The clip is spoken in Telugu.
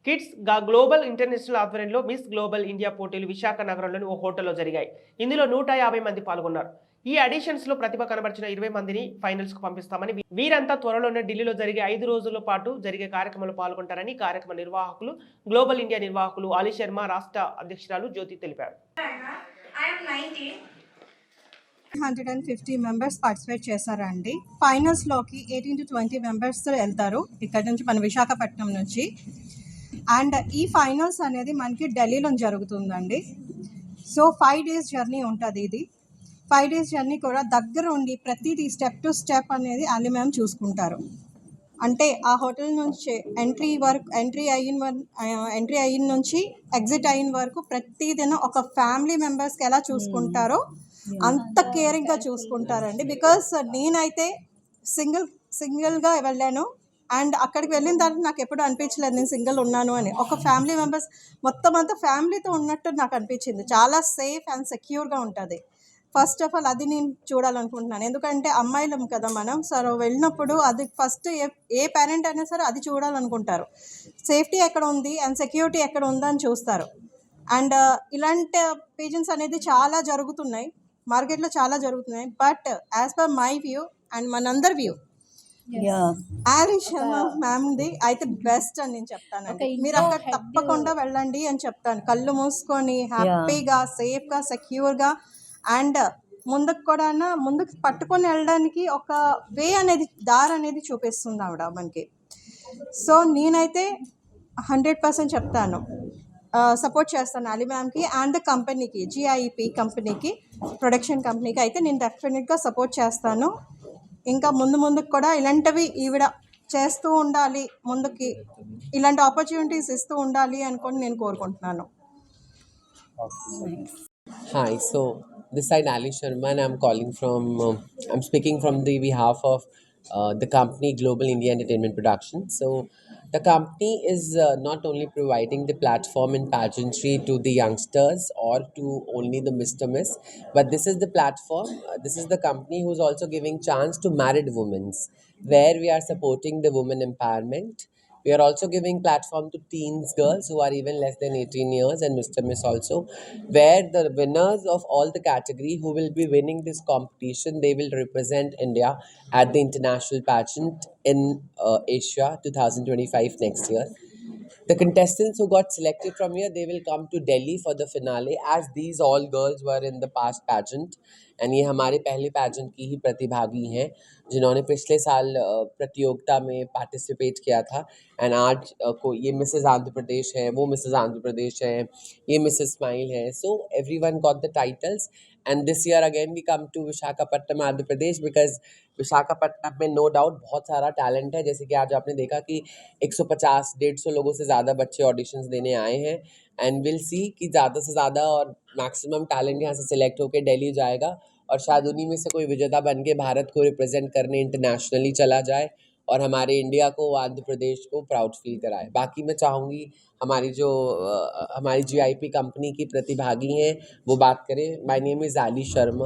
కిడ్స్ గ్లోబల్ ఇంటర్నేషనల్ ఆధ్వర్యంలో మిస్ గ్లోబల్ ఇండియా పోటీలు విశాఖ నగరంలోని ఓ హోటల్లో జరిగాయి. ఇందులో 150 మంది పాల్గొన్నారు. ఈ ఆడిషన్స్లో ప్రతిభ కనబర్చిన 20 మందిని ఫైనల్స్కు పంపిస్తామని, వీరంతా త్వరలోనే ఢిల్లీలో జరిగే 5 రోజుల పాటు జరిగే కార్యక్రమంలో పాల్గొంటారని కార్యక్రమ నిర్వాహకులు, గ్లోబల్ ఇండియా నిర్వాహకులు అలీ శర్మ, రాష్ట్ర అధ్యక్షురాలు జ్యోతి తెలిపారు. 150 మెంబర్స్ పార్టిసిపేట్ చేశారండి. ఫైనల్స్లోకి 18 to 20 మెంబర్స్ వెళ్తారు ఇక్కడ నుంచి, మన విశాఖపట్నం నుంచి. అండ్ ఈ ఫైనల్స్ అనేది మనకి ఢిల్లీలో జరుగుతుందండి. సో 5 days జర్నీ ఉంటుంది. ఇది 5 days జర్నీ కూడా దగ్గర ఉండి ప్రతిదీ స్టెప్ టు స్టెప్ అనేది అలీ మ్యామ్ చూసుకుంటారు. అంటే ఆ హోటల్ నుంచి ఎంట్రీ అయిన నుంచి ఎగ్జిట్ అయిన వరకు ప్రతిదిన ఒక ఫ్యామిలీ మెంబర్స్కి ఎలా చూసుకుంటారో అంత కేరింగ్గా చూసుకుంటారండి. బికాస్ నేనైతే సింగిల్గా వెళ్ళాను. అండ్ అక్కడికి వెళ్ళిన తర్వాత నాకు ఎప్పుడు అనిపించలేదు నేను సింగిల్ ఉన్నాను అని. ఒక ఫ్యామిలీ మెంబర్స్ మొత్తం అంతా ఫ్యామిలీతో ఉన్నట్టు నాకు అనిపించింది. చాలా సేఫ్ అండ్ సెక్యూర్గా ఉంటుంది. ఫస్ట్ ఆఫ్ ఆల్ అది నేను చూడాలనుకుంటున్నాను. ఎందుకంటే అమ్మాయిలం కదా మనం. సరే వెళ్ళినప్పుడు అది ఫస్ట్ ఏ పేరెంట్ అయినా సరే అది చూడాలనుకుంటారు. సేఫ్టీ ఎక్కడ ఉంది అండ్ సెక్యూరిటీ ఎక్కడ ఉందని చూస్తారు. అండ్ ఇలాంటి పేజెంట్స్ అనేది చాలా జరుగుతున్నాయి, మార్కెట్లో చాలా జరుగుతున్నాయి. But as per my view and మనందరి వ్యూ, అలీ శర్మ మ్యామ్ది అయితే బెస్ట్ అని నేను చెప్తానండి. మీరు అక్కడ తప్పకుండా వెళ్ళండి అని చెప్తాను. కళ్ళు మూసుకొని హ్యాపీగా, సేఫ్గా, సెక్యూర్గా అండ్ ముందుకు పట్టుకొని వెళ్ళడానికి ఒక వే అనేది, దారి అనేది చూపిస్తుంది ఆవిడ మనకి. సో నేనైతే 100% చెప్తాను, సపోర్ట్ చేస్తాను అలీ మ్యామ్కి అండ్ కంపెనీకి, జిఐపి కంపెనీకి, ప్రొడక్షన్ కంపెనీకి అయితే నేను డెఫినెట్గా సపోర్ట్ చేస్తాను. ఇంకా ముందుకు కూడా ఇలాంటివి ఈవిడ చేస్తూ ఉండాలి, ముందుకి ఇలాంటి ఆపర్చునిటీస్ ఇస్తూ ఉండాలి అనుకొని నేను కోరుకుంటున్నాను. Hi, so this side Ali Sharma and I'm speaking from the behalf of the company Global India Entertainment Production. So the company is not only providing the platform in pageantry to the youngsters or to only the Mr. Miss, but this is the platform, this is the company who's also giving chance to married women, where we are supporting the women empowerment. We are also giving platform to teens girls who are even less than 18 years and Mr. Miss also, where the winners of all the category who will be winning this competition, they will represent India at the international pageant in Asia 2025 next year. The contestants who got selected from here, they will come to Delhi for the finale, as these all girls were in the past pageant and ये हमारे पहले pageant की ही प्रतिभागी हैं जिन्होंने पिछले साल प्रतियोगिता में पार्टिसिपेट किया था. एंड आज को ये मिसेस आंध्र प्रदेश है, वो मिसेस आंध्र प्रदेश है, ये मिसेस स्माइल है. So everyone got the titles and this year again we come to Visakhapatnam Andhra Pradesh because Visakhapatnam में नो डाउट बहुत सारा टैलेंट है. जैसे कि आज आपने देखा कि 150-150 लोगों से ज़्यादा बच्चे ऑडिशंस देने आए हैं एंड विल सी कि ज़्यादा से ज़्यादा और मैक्सिमम टैलेंट यहाँ से सिलेक्ट होकर दिल्ली जाएगा और शायद उन्हीं में से कोई विजेता बन के भारत को रिप्रेजेंट करने इंटरनेशनली चला जाए और हमारे इंडिया को, आंध्र प्रदेश को प्राउड फील कराए. बाकी मैं चाहूँगी हमारी GIP कंपनी की प्रतिभागी हैं वो बात करें. My name is Ali Sharma.